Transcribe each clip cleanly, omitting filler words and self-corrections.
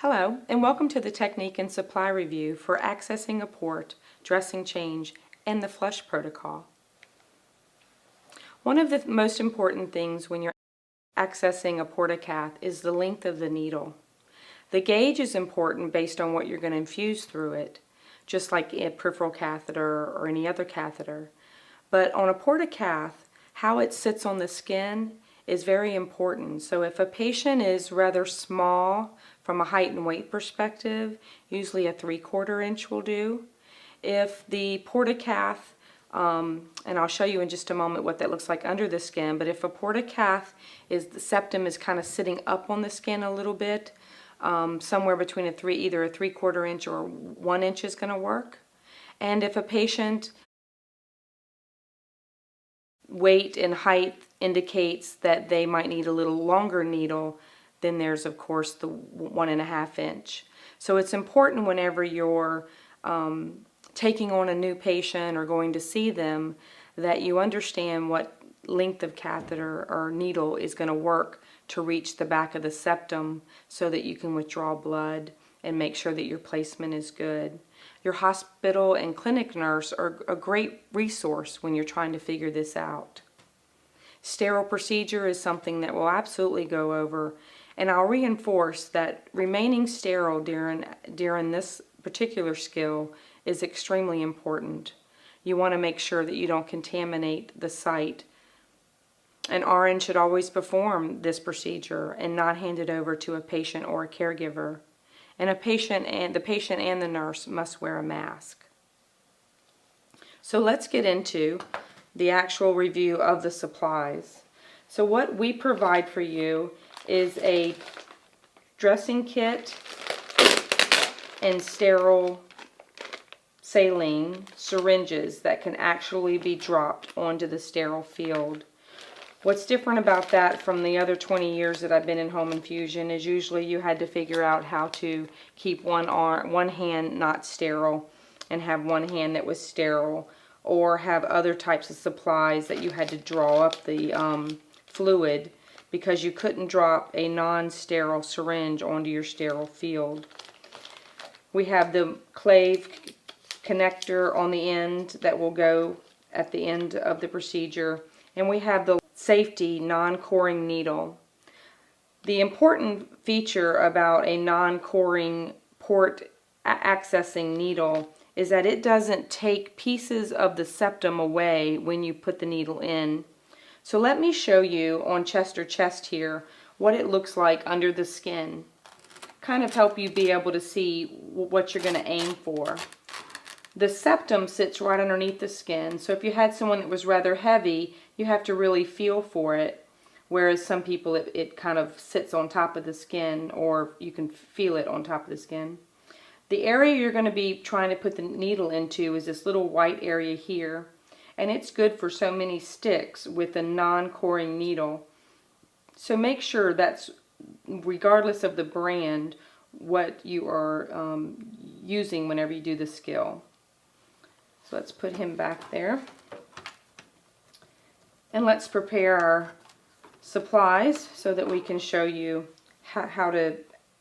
Hello, and welcome to the technique and supply review for accessing a port, dressing change, and the flush protocol. One of the most important things when you're accessing a Port-A-Cath is the length of the needle. The gauge is important based on what you're going to infuse through it, just like a peripheral catheter or any other catheter. But on a Port-A-Cath, how it sits on the skin is very important. So if a patient is rather small from a height and weight perspective, usually a 3/4 inch will do. If the Port-A-Cath, and I'll show you in just a moment what that looks like under the skin, but if a Port-A-Cath is, the septum is kind of sitting up on the skin a little bit, somewhere between either a 3/4 inch or 1 inch is going to work. And if a patient weight and height indicates that they might need a little longer needle, then there's of course the 1.5 inch. So it's important whenever you're taking on a new patient or going to see them that you understand what length of catheter or needle is going to work to reach the back of the septum so that you can withdraw blood and make sure that your placement is good. Your hospital and clinic nurse are a great resource when you're trying to figure this out. Sterile procedure is something that we'll absolutely go over, and I'll reinforce that remaining sterile during this particular skill is extremely important. You want to make sure that you don't contaminate the site. An RN should always perform this procedure and not hand it over to a patient or a caregiver. And the patient and the nurse must wear a mask. So let's get into the actual review of the supplies. So what we provide for you is a dressing kit and sterile saline syringes that can actually be dropped onto the sterile field. What's different about that from the other 20 years that I've been in home infusion is usually you had to figure out how to keep one hand not sterile and have one hand that was sterile, or have other types of supplies that you had to draw up the fluid because you couldn't drop a non-sterile syringe onto your sterile field. We have the clave connector on the end that will go at the end of the procedure, and we have the safety non-coring needle. The important feature about a non-coring port accessing needle is that it doesn't take pieces of the septum away when you put the needle in. So let me show you on chest or chest here what it looks like under the skin. Kind of help you be able to see what you're going to aim for. The septum sits right underneath the skin, so if you had someone that was rather heavy, you have to really feel for it, whereas some people it kind of sits on top of the skin, or you can feel it on top of the skin. The area you're going to be trying to put the needle into is this little white area here, and it's good for so many sticks with a non-coring needle. So make sure that's, regardless of the brand, what you are using whenever you do the skill. So let's put him back there. And let's prepare our supplies so that we can show you how to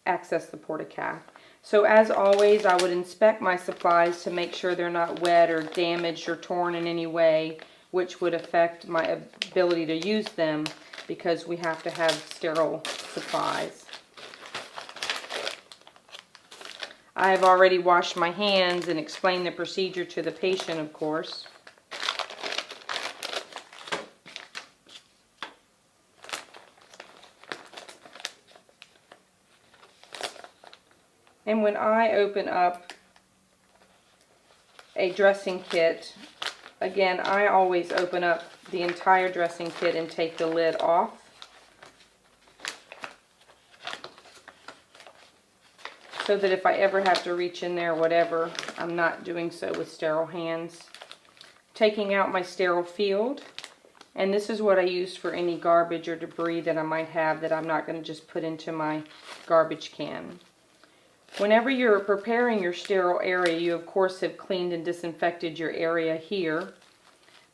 access the Port-A-Cath. So as always, I would inspect my supplies to make sure they're not wet or damaged or torn in any way, which would affect my ability to use them because we have to have sterile supplies. I have already washed my hands and explained the procedure to the patient, of course. And when I open up a dressing kit, again, I always open up the entire dressing kit and take the lid off. So that if I ever have to reach in there or whatever, I'm not doing so with sterile hands. Taking out my sterile field, and this is what I use for any garbage or debris that I might have that I'm not going to just put into my garbage can. Whenever you're preparing your sterile area, you of course have cleaned and disinfected your area here.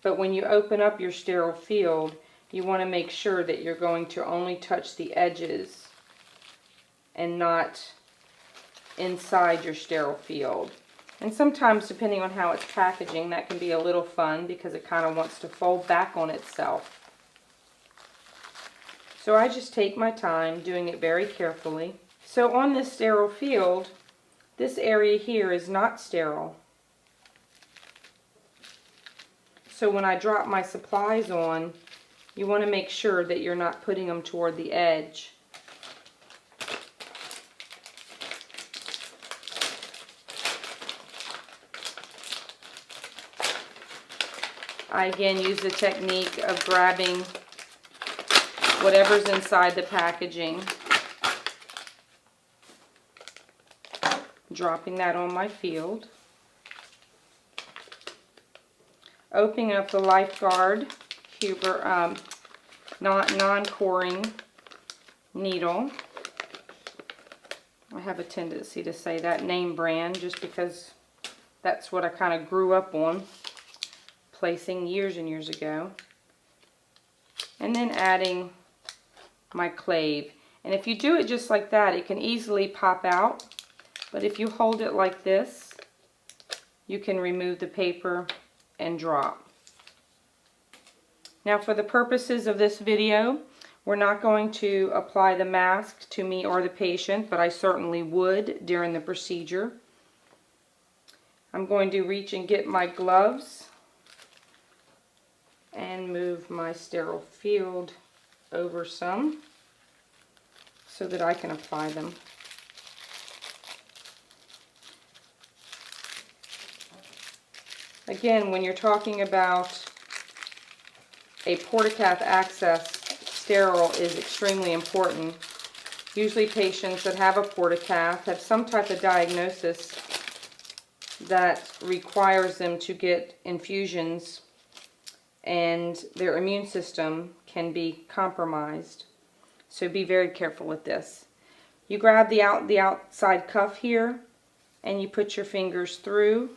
But when you open up your sterile field, you want to make sure that you're going to only touch the edges and not inside your sterile field. And sometimes, depending on how it's packaging, that can be a little fun because it kind of wants to fold back on itself. So I just take my time doing it very carefully. So on this sterile field, this area here is not sterile. So when I drop my supplies on, you want to make sure that you're not putting them toward the edge. I again use the technique of grabbing whatever's inside the packaging, dropping that on my field, opening up the Lifeguard Huber non-coring needle. I have a tendency to say that name brand just because that's what I kind of grew up on, placing years and years ago. And then adding my clave. And if you do it just like that, it can easily pop out. But if you hold it like this, you can remove the paper and drop. Now, for the purposes of this video, we're not going to apply the mask to me or the patient, but I certainly would during the procedure. I'm going to reach and get my gloves and move my sterile field over some so that I can apply them. Again, when you're talking about a Port-A-Cath access, sterile is extremely important. Usually patients that have a Port-A-Cath have some type of diagnosis that requires them to get infusions, and their immune system can be compromised. So be very careful with this. You grab the outside cuff here and you put your fingers through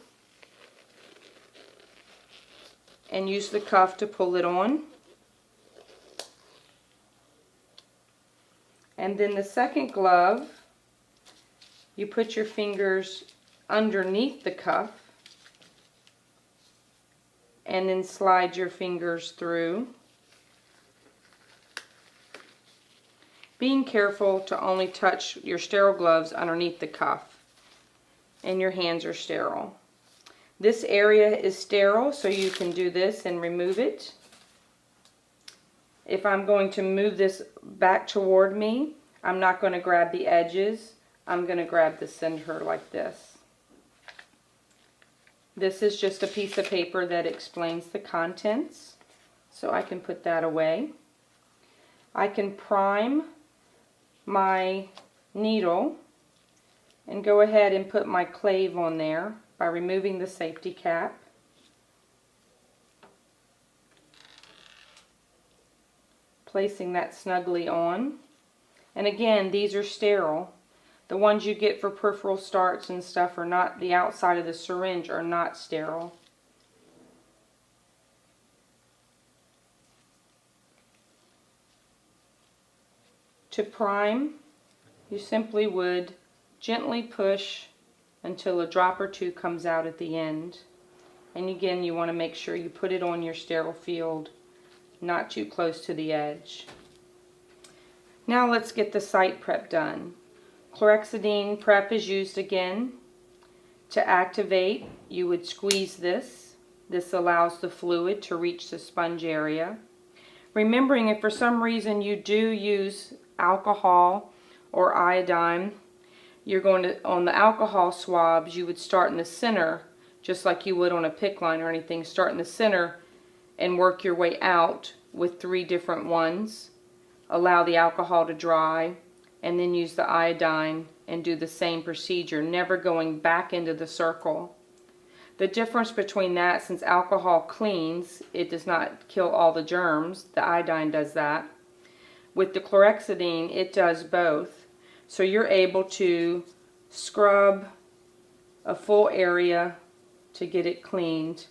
and use the cuff to pull it on. And then the second glove, you put your fingers underneath the cuff and then slide your fingers through. Being careful to only touch your sterile gloves underneath the cuff, and your hands are sterile. This area is sterile, so you can do this and remove it. If I'm going to move this back toward me, I'm not going to grab the edges. I'm going to grab the center like this. This is just a piece of paper that explains the contents, so I can put that away. I can prime my needle and go ahead and put my clave on there by removing the safety cap. Placing that snugly on. And again, these are sterile. The ones you get for peripheral starts and stuff are not, the outside of the syringe are not sterile. To prime, you simply would gently push until a drop or two comes out at the end. And again, you want to make sure you put it on your sterile field, not too close to the edge. Now let's get the site prep done. Chlorhexidine prep is used again. To activate, you would squeeze this. This allows the fluid to reach the sponge area. Remembering, if for some reason you do use alcohol or iodine, you're going to, on the alcohol swabs, you would start in the center, just like you would on a PICC line or anything. Start in the center and work your way out with 3 different ones. Allow the alcohol to dry, and then use the iodine and do the same procedure, never going back into the circle. The difference between that, since alcohol cleans, it does not kill all the germs. The iodine does that. With the chlorhexidine, it does both. So you're able to scrub a full area to get it cleaned.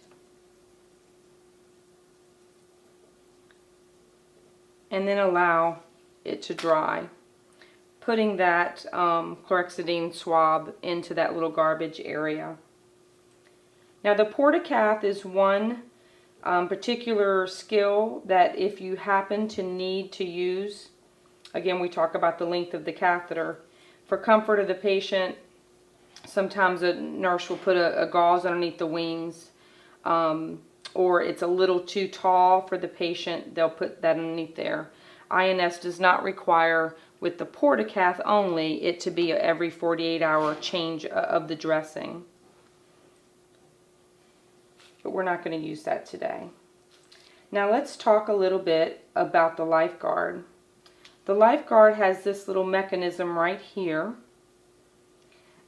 And then allow it to dry. putting that chlorhexidine swab into that little garbage area. Now the Port-A-Cath is one particular skill that if you happen to need to use, again we talk about the length of the catheter, for comfort of the patient, sometimes a nurse will put a gauze underneath the wings, or it's a little too tall for the patient, they'll put that underneath there. INS does not require, with the Port-A-Cath only, it to be every 48-hour change of the dressing. But we're not going to use that today. Now let's talk a little bit about the lifeguard. The lifeguard has this little mechanism right here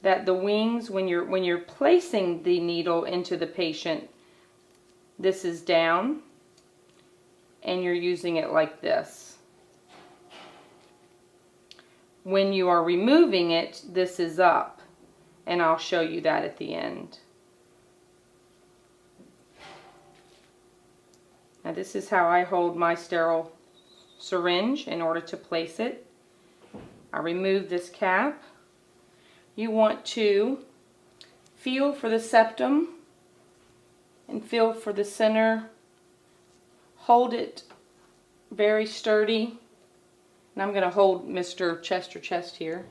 that the wings, when you're placing the needle into the patient, this is down and you're using it like this. When you are removing it, this is up, and I'll show you that at the end. Now this is how I hold my sterile syringe in order to place it. I remove this cap. You want to feel for the septum and feel for the center. Hold it very sturdy. And I'm going to hold Mr. Chester Chest here.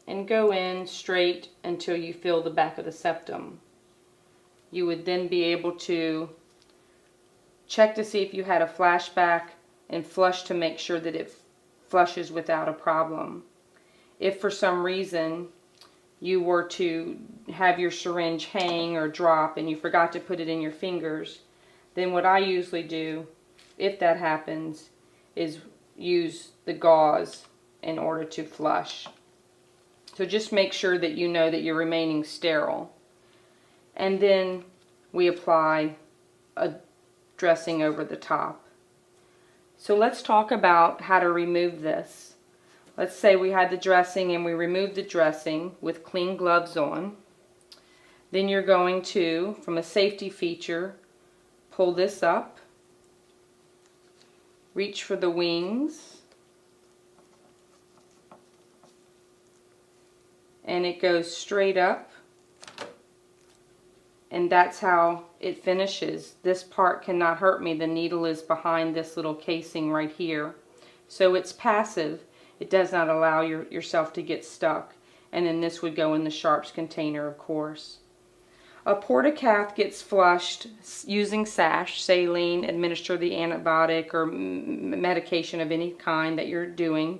And go in straight until you feel the back of the septum. You would then be able to check to see if you had a flashback and flush to make sure that it flushes without a problem. If for some reason you were to have your syringe hang or drop and you forgot to put it in your fingers, then what I usually do, if that happens, is use the gauze in order to flush. So just make sure that you know that you're remaining sterile. And then we apply a dressing over the top. So let's talk about how to remove this. Let's say we had the dressing and we removed the dressing with clean gloves on. Then you're going to, from a safety feature, pull this up, reach for the wings, and it goes straight up, and that's how it finishes. This part cannot hurt me. The needle is behind this little casing right here. So it's passive. It does not allow yourself to get stuck. And then this would go in the sharps container, of course. A Port-A-Cath gets flushed using sash, saline, administer the antibiotic or medication of any kind that you're doing,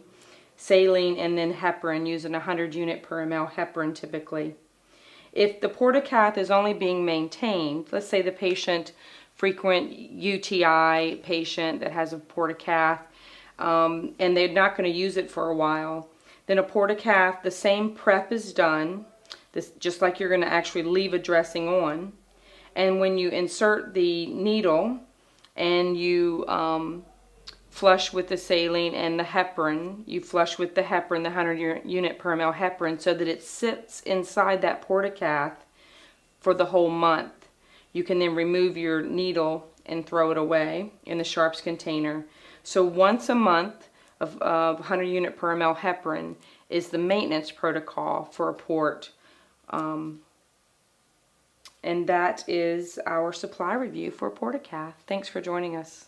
saline, and then heparin, using 100 unit per ml heparin typically. If the Port-A-Cath is only being maintained, let's say the patient, frequent UTI patient that has a Port-A-Cath, and they're not going to use it for a while, then a Port-A-Cath, the same prep is done, this, just like you're going to actually leave a dressing on. And when you insert the needle and you flush with the saline and the heparin, you flush with the heparin, the 100 unit per ml heparin, so that it sits inside that Port-A-Cath for the whole month. You can then remove your needle and throw it away in the sharps container. So once a month of 100 unit per ml heparin is the maintenance protocol for a port. And that is our supply review for Port-A-Cath. Thanks for joining us.